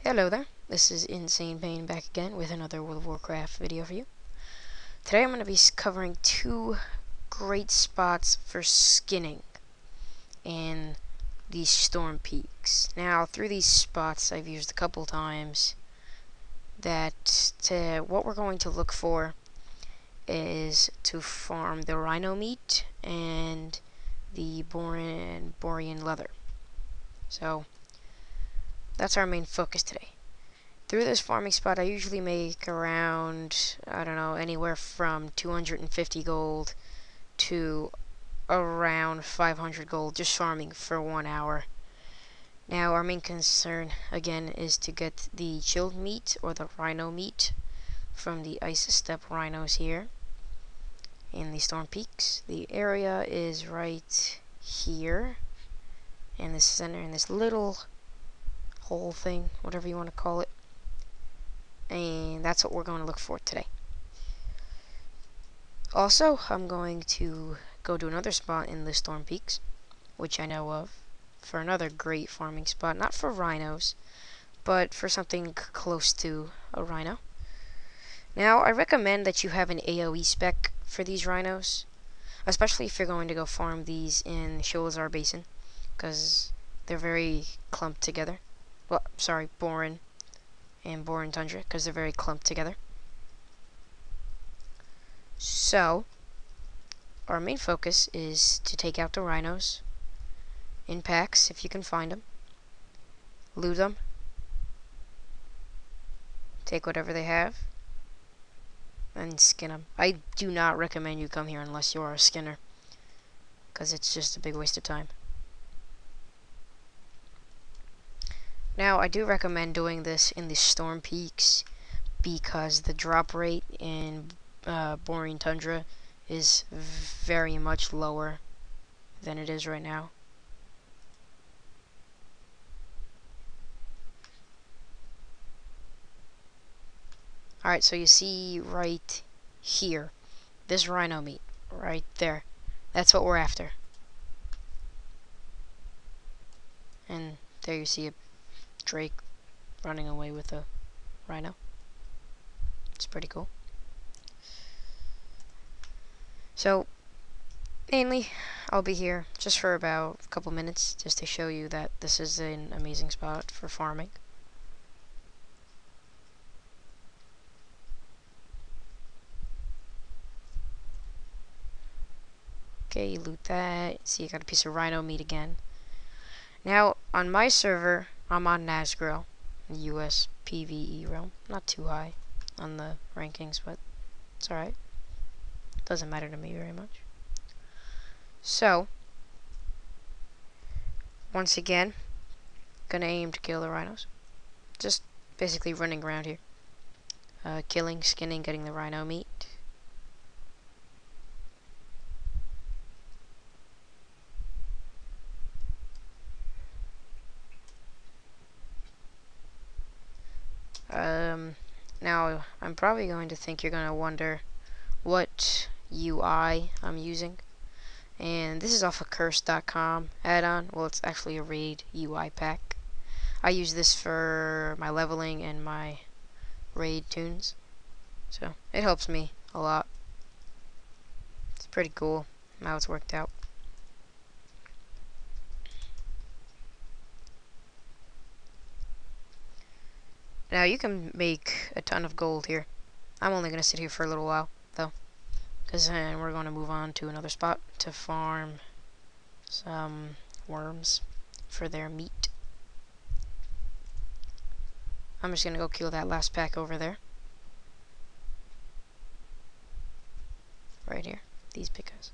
Hello there, this is Insane Pain back again with another World of Warcraft video for you. Today I'm going to be covering two great spots for skinning in these storm peaks. Now, through these spots I've used a couple times what we're going to look for is to farm the rhino meat and the borean leather. So, that's our main focus today. Through this farming spot, I usually make around, I don't know, anywhere from 250 gold to around 500 gold just farming for 1 hour. Now, our main concern, again, is to get the chilled meat or the rhino meat from the ice steppe rhinos here in the storm peaks. The area is right here in the center, in this little hole thing, whatever you want to call it. And that's what we're going to look for today. Also, I'm going to go to another spot in the Storm Peaks, which I know of, for another great farming spot. Not for rhinos, but for something close to a rhino. Now, I recommend that you have an AoE spec for these rhinos, especially if you're going to go farm these in Sholazar Basin, because they're very clumped together. Well, sorry, Borean and Borean Tundra, because they're very clumped together. So, our main focus is to take out the rhinos in packs, if you can find them. Loot them. Take whatever they have. And skin them. I do not recommend you come here unless you are a skinner, because it's just a big waste of time. Now, I do recommend doing this in the Storm Peaks because the drop rate in Borean Tundra is very much lower than it is right now. Alright, so you see right here, this rhino meat, right there. That's what we're after. And there you see a drake running away with a rhino. It's pretty cool. So, mainly, I'll be here just for about a couple minutes, just to show you that this is an amazing spot for farming. Okay, you loot that. See, you got a piece of rhino meat again. Now, on my server, I'm on Nazgrill, US PvE realm. Not too high on the rankings, but it's alright. Doesn't matter to me very much. So, once again, gonna aim to kill the rhinos. Just basically running around here. Killing, skinning, getting the rhino meat. Now, I'm probably going to think you're going to wonder what UI I'm using. And this is off a curse.com add-on. Well, it's actually a raid UI pack. I use this for my leveling and my raid tunes. So, it helps me a lot. It's pretty cool how it's worked out. Now, you can make a ton of gold here. I'm only going to sit here for a little while, though, because then we're going to move on to another spot to farm some worms for their meat. I'm just going to go kill that last pack over there. Right here. These big guys.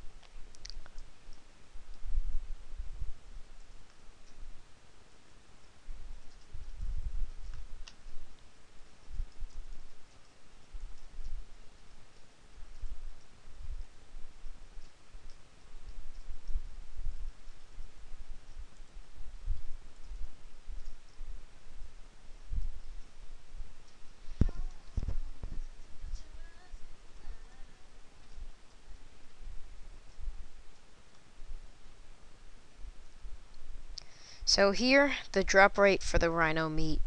So here, the drop rate for the rhino meat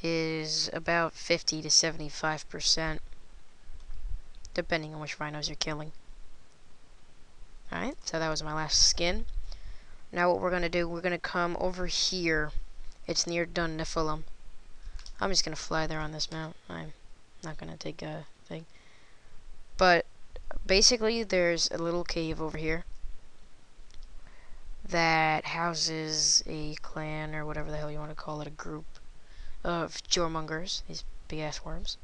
is about 50 to 75%, depending on which rhinos you're killing. Alright, so that was my last skin. Now what we're going to do, we're going to come over here. It's near Dun Nephilim. I'm just going to fly there on this mount. I'm not going to take a thing. But basically, there's a little cave over here that houses a clan, or whatever the hell you want to call it, a group of jormungers, these big ass worms.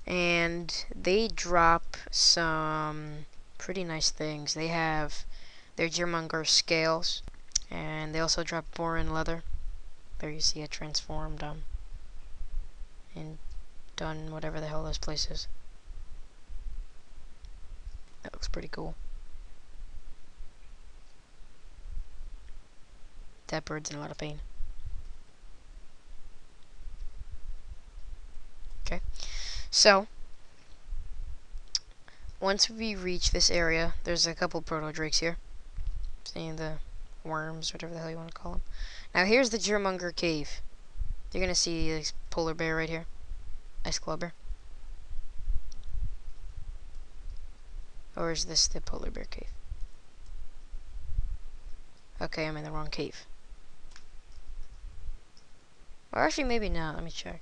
And they drop some pretty nice things. They have their jormunger scales, and they also drop boron leather. There you see it transformed and done whatever the hell this place is. That looks pretty cool. That bird's in a lot of pain. Okay, so once we reach this area, there's a couple proto drakes here. Seeing the worms, whatever the hell you want to call them. Now here's the jormunger cave. You're gonna see this polar bear right here, ice claw bear. Or is this the polar bear cave? Okay, I'm in the wrong cave. Or actually, maybe not. Let me check.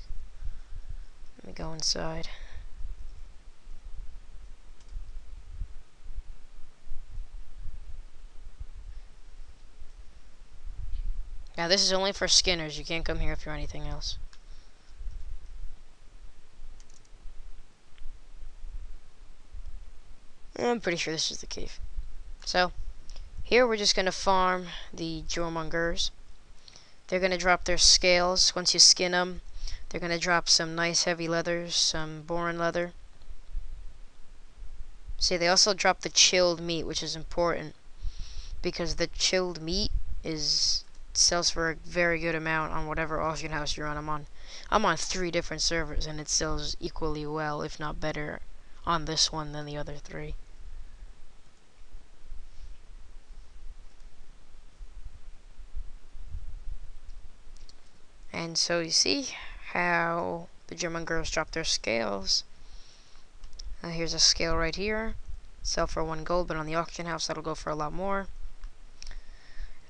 Let me go inside. Now, this is only for skinners. You can't come here if you're anything else. I'm pretty sure this is the cave. So, here we're just going to farm the jormungers. They're going to drop their scales once you skin them. They're going to drop some nice heavy leathers, some boron leather. See, they also drop the chilled meat, which is important, because the chilled meat sells for a very good amount on whatever auction house you're on. I'm on 3 different servers, and it sells equally well, if not better, on this one than the other 3. And so you see how the jormungers drop their scales. Here's a scale right here. Sell for 1 gold, but on the auction house that'll go for a lot more.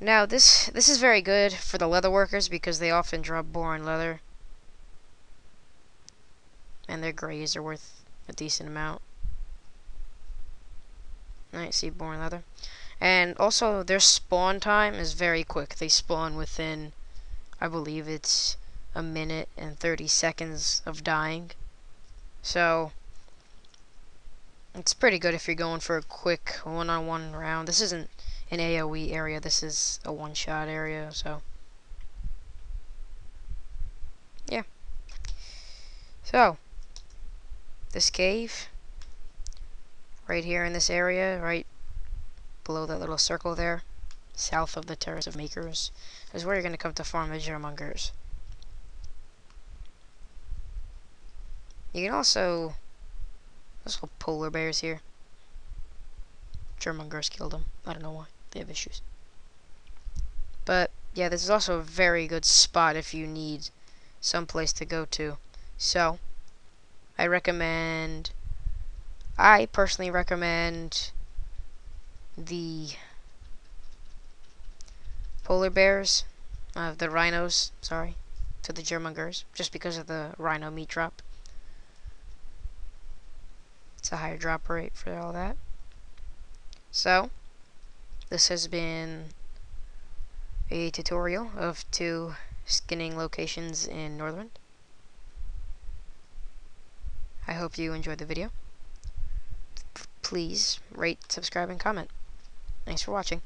Now this is very good for the leather workers because they often drop boron leather. And their grays are worth a decent amount. Alright, see boron leather. And also their spawn time is very quick. They spawn within, I believe it's a minute and 30 seconds of dying. So it's pretty good if you're going for a quick one-on-one round. This isn't an AoE area, this is a one-shot area, so yeah. So this cave right here in this area, right below that little circle there, south of the Terrace of Makers, is where you're going to come to farm the jormungers. You can also, there's little polar bears here. Jormungers killed them. I don't know why. They have issues. But yeah, this is also a very good spot if you need some place to go to. So I personally recommend the polar bears, the rhinos, sorry, to the jormungers, just because of the rhino meat drop. It's a higher drop rate for all that. So this has been a tutorial of 2 skinning locations in Northrend. I hope you enjoyed the video. Please rate, subscribe, and comment. Thanks for watching.